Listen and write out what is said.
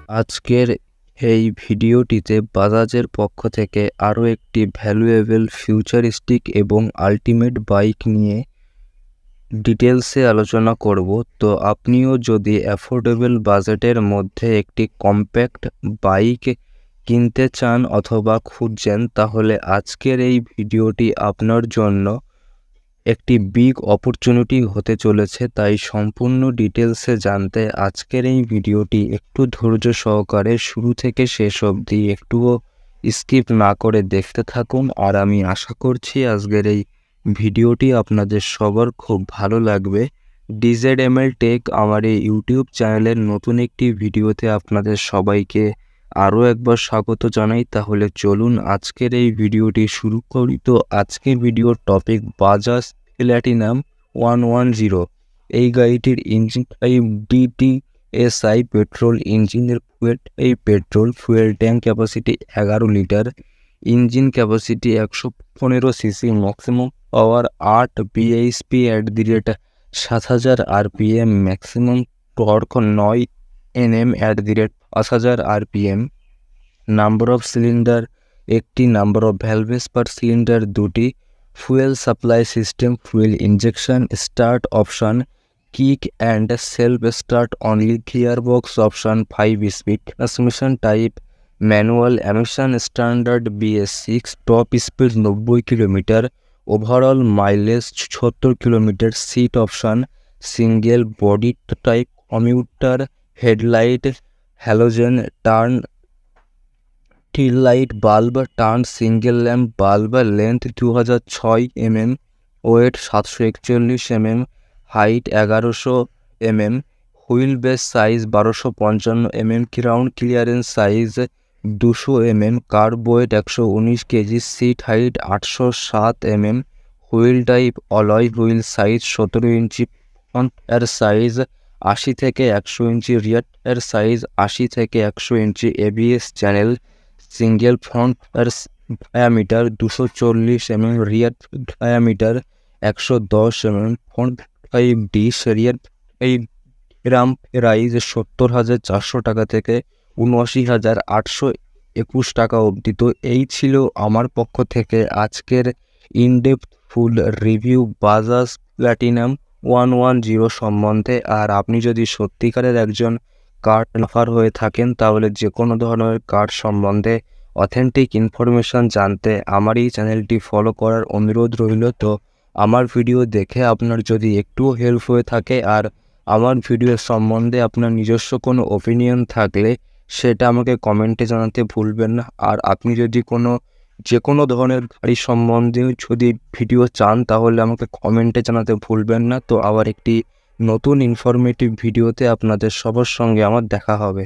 আজকের এই ভিডিওটিতে বাজাজের পক্ষ থেকে আরও একটি ভ্যালুয়েবল ফিউচারিস্টিক এবং আল্টিমেট বাইক নিয়ে ডিটেলসে আলোচনা করব। তো আপনিও যদি অ্যাফোর্ডেবল বাজেটের মধ্যে একটি কম্প্যাক্ট বাইক কিনতে চান অথবা খুঁজছেন, তাহলে আজকের এই ভিডিওটি আপনার জন্য একটি বিগ অপরচুনিটি হতে চলেছে। তাই সম্পূর্ণ ডিটেলসে জানতে আজকের এই ভিডিওটি একটু ধৈর্য সহকারে শুরু থেকে শেষ অবধি একটুও স্কিপ না করে দেখতে থাকুন। আর আমি আশা করছি আজকের এই ভিডিওটি আপনাদের সবার খুব ভালো লাগবে। DZML টেক আমার এই ইউটিউব চ্যানেলের নতুন একটি ভিডিওতে আপনাদের সবাইকে আরও একবার স্বাগত জানাই। তাহলে চলুন আজকের এই ভিডিওটি শুরু করি। তো আজকের ভিডিওর টপিক বাজাজ প্ল্যাটিনাম 110। এই গাড়িটির ইঞ্জিন টাইপ DTSI পেট্রোল ইঞ্জিনের petrol fuel tank capacity 11 litre, engine capacity 115 CC, maximum power 8 bhp @7000 RPM, maximum torque 9 Nm @5000 RPM। Number of cylinder একটি, নাম্বার অফ ভ্যালভেস পার সিলিন্ডার দুটি, fuel supply system fuel injection, start option kick and self start only, gearbox option 5 speed, transmission type manual, emission standard BS6, top speed 90 kilometre, overall mileage 70 kilometre, seat option single, body type commuter, headlight halogen, turn tail light bulb, turn signal lamp bulb, length 2006 mm, weight 741 mm, height 1100 mm, wheel base size 1255 mm, ground clearance size 200 mm, kerb weight 119 KG, seat height 807 mm, wheel type alloy wheel, size 17 inch, front এর size 80 থেকে 100 ইঞ্চি, রিয়ার এর size 80 থেকে 100 ইঞ্চি, ABS channel, single, front এর diameter 240 mm, রিয়ার diameter 110 mm, front 5 dish, রিয়ার গ্রাম price 70,400 টাকা থেকে 79,821 টাকা অবধি। তো এই ছিল আমার পক্ষ থেকে আজকের ইনডেপথ ফুল রিভিউ বাজাজ প্ল্যাটিনাম 110 সম্বন্ধে। আর আপনি যদি সত্যিকারের একজন কার লাভার হয়ে থাকেন, তাহলে যে কোনো ধরনের কার সম্বন্ধে অথেন্টিক ইনফরমেশান জানতে আমার এই চ্যানেলটি ফলো করার অনুরোধ রইল। তো আমার ভিডিও দেখে আপনার যদি একটুও হেল্প হয়ে থাকে আর আমার ভিডিওর সম্বন্ধে আপনার নিজস্ব কোনো ওপিনিয়ন থাকলে সেটা আমাকে কমেন্টে জানাতে ভুলবেন না। আর আপনি যদি যে কোনো ধরনের গাড়ি সম্বন্ধে যদি ভিডিও চান, তাহলে আমাকে কমেন্টে জানাতে ভুলবেন না। তো আবার একটি নতুন ইনফরমেটিভ ভিডিওতে আপনাদের সবার সঙ্গে আমার দেখা হবে।